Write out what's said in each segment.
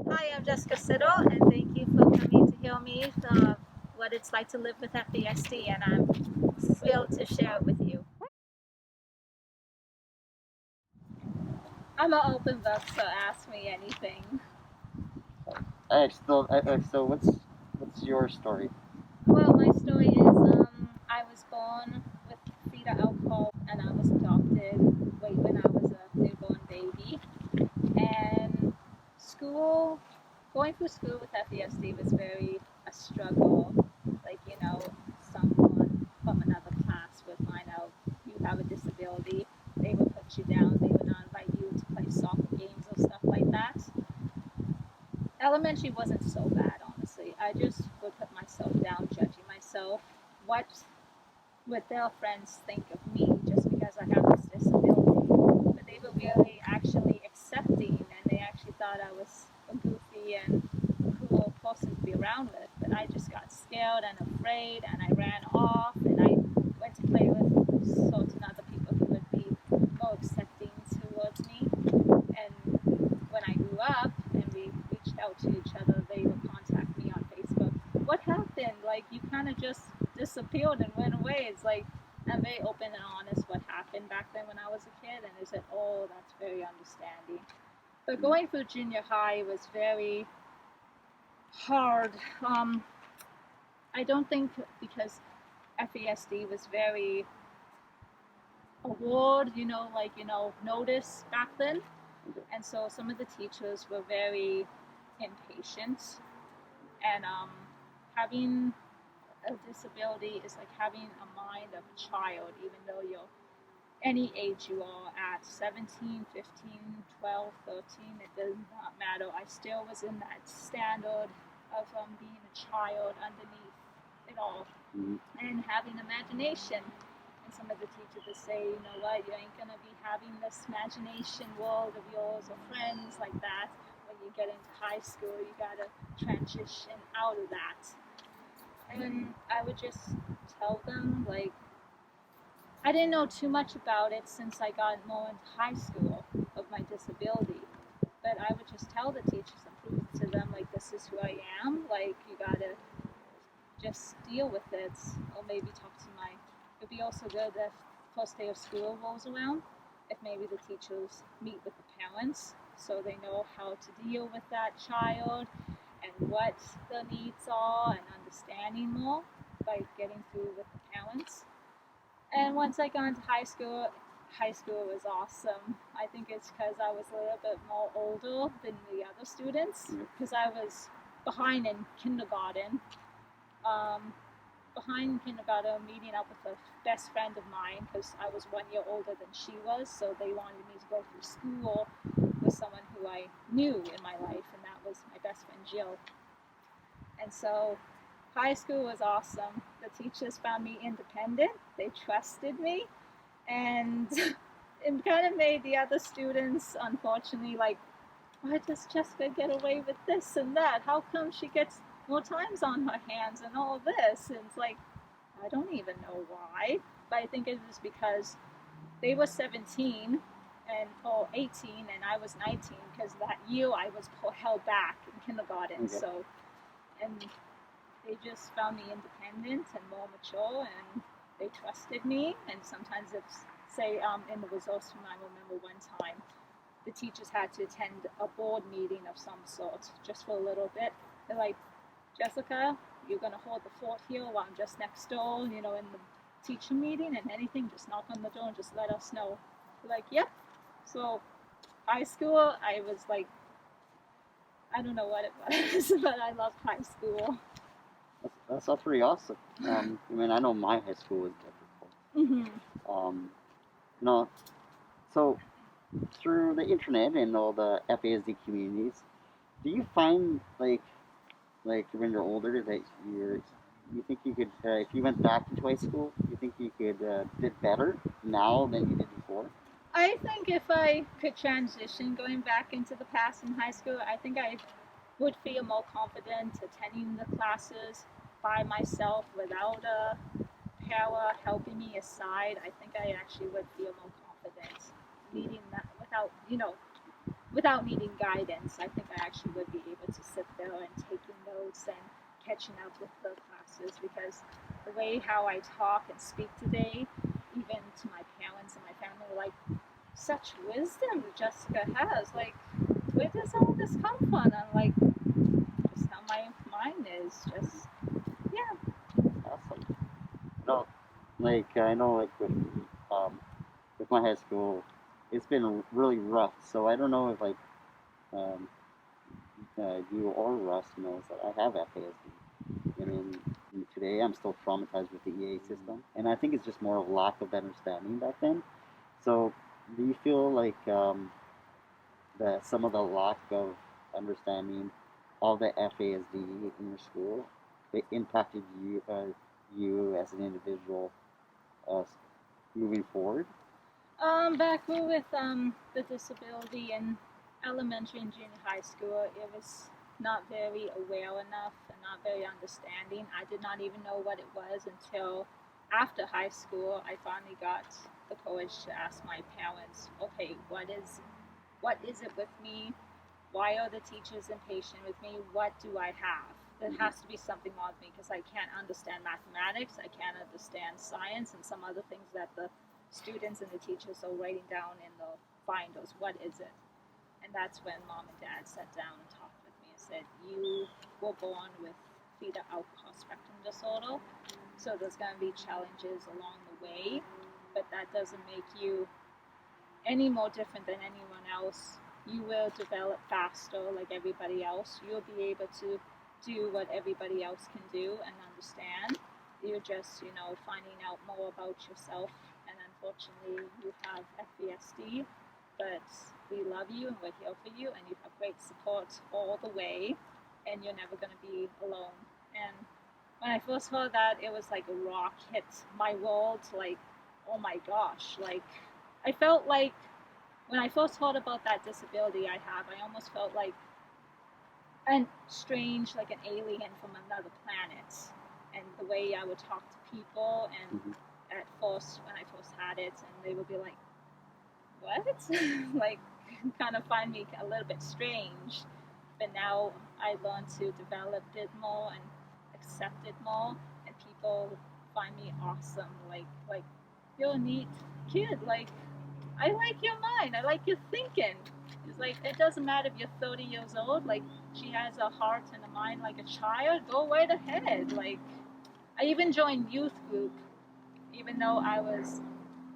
Hi, I'm Jessica Siddle, and thank you for coming to hear me what it's like to live with FASD, and I'm thrilled to share it with you. I'm an open book, so ask me anything. So what's your story? Well, my story is I was born with fetal alcohol, and I was adopted way when I was a newborn baby. And school, going through school with FASD was very a struggle. Like, someone from another class would find out you have a disability, they would put you down, they would not invite you to play soccer games or stuff like that. Elementary wasn't so bad, honestly. I just would put myself down, judging myself. What would their friends think of me just because I have this disability? But they were really actually accepting, and they actually thought I was a goofy and cool person to be around with. But I just got scared and afraid, and I ran off, and I went to play with certain other people who would be more accepting towards me. And when I grew up and we reached out to each other, they would contact me on Facebook. What happened? Like, you kind of just disappeared and went away. It's like, I'm very open and honest what happened back then when I was a kid, and they said, oh, that's very understanding. But going through junior high was very hard. I don't think because FASD was very award, notice back then. And so some of the teachers were very impatient. And having a disability is like having a mind of a child, even though you're any age you are at 17, 15, 12, 13, it does not matter. I still was in that standard of being a child underneath it all, and having imagination. And some of the teachers would say, you know what, you ain't going to be having this imagination world of yours or friends like that. When you get into high school, you got to transition out of that. And I would just tell them, like, I didn't know too much about it since I got more into high school of my disability. But I would just tell the teachers and prove to them, like, this is who I am. Like, you gotta just deal with it, or maybe talk to my. It'd be also good if first day of school rolls around, if maybe the teachers meet with the parents so they know how to deal with that child and what the needs are, and understanding more by getting through with the parents. And once I got into high school was awesome. I think it's because I was a little bit more older than the other students, because I was behind in kindergarten. Um, Behind in kindergarten, meeting up with a best friend of mine because I was 1 year older than she was, so they wanted me to go through school with someone who I knew in my life, and that was my best friend Jill. And so high school was awesome. The teachers found me independent, they trusted me, and it kind of made the other students, unfortunately, like, why does Jessica get away with this and that? How come she gets more times on her hands and all this? And it's like, I don't even know why, but I think it was because they were 17 and or 18 and I was 19, because that year I was held back in kindergarten. Okay. So, and they just found me independent and more mature, and they trusted me. And sometimes if, say, in the resource room, I remember one time the teachers had to attend a board meeting of some sort just for a little bit. They're like, Jessica, you're going to hold the fort here while I'm just next door, in the teacher meeting, and anything, just knock on the door and just let us know. We're like, yep. So high school, I was like, I don't know what it was, but I loved high school. That's all pretty awesome. I know my high school was difficult. You know, so through the internet and all the FASD communities, do you find like when you're older that you think you could if you went back into high school, you think you could did better now than you did before? I think if I could transition going back into the past in high school, I think I would feel more confident attending the classes by myself without a para helping me aside. I think I actually would feel more confident leading that without, without needing guidance, I think I actually would be able to sit there and taking notes and catching up with the classes, because the way how I talk and speak today, even to my parents and my family, like, such wisdom Jessica has. Like, where does all this come from? I'm like, just how my mind is. Just, yeah. Awesome. No, like I know, like with my high school, it's been really rough. So I don't know if like um, you or Russ knows that I have FASD. I mean, today I'm still traumatized with the EA system, and I think it's just more of lack of understanding back then. So, do you feel like that some of the lack of understanding of the FASD in your school, it impacted you as an individual uh, moving forward? Back with the disability in elementary and junior high school, it was not very aware enough and not very understanding. I did not even know what it was until after high school. I finally got the courage to ask my parents, okay, what is it with me? Why are the teachers impatient with me? What do I have? There has to be something wrong with me, because I can't understand mathematics, I can't understand science, and some other things that the students and the teachers are writing down in the binders. What is it? And that's when mom and dad sat down and talked with me and said, you were born with fetal alcohol spectrum disorder, so there's going to be challenges along the way, but that doesn't make you any more different than anyone else. You will develop faster like everybody else. You'll be able to do what everybody else can do and understand. You're just, finding out more about yourself. And unfortunately, you have FASD, but we love you and we're here for you, and you have great support all the way, and you're never going to be alone. And when I first heard that, it was like a rock hit my world. Like, oh my gosh, like, I felt like when I first heard about that disability I have, I almost felt like like an alien from another planet. And the way I would talk to people, and at first, when I first had it, and they would be like, what? Like, kind of find me a little bit strange. But now I learned to develop it more and accept it more, and people find me awesome. Like you're a neat kid. Like, I like your mind. I like your thinking. It's like, it doesn't matter if you're 30 years old. Like, she has a heart and a mind like a child. Go right ahead. Like, I even joined youth group, even though I was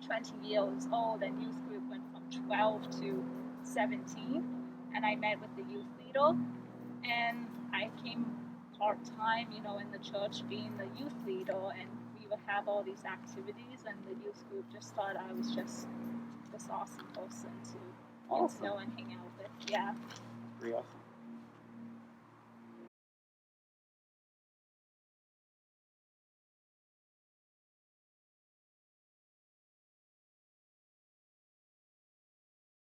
20 years old, and youth group went from 12 to 17. And I met with the youth leader, and I came part-time, in the church being the youth leader, and we would have all these activities, and the youth group just thought I was just this awesome person to get to know and hang out with. Yeah. Pretty awesome.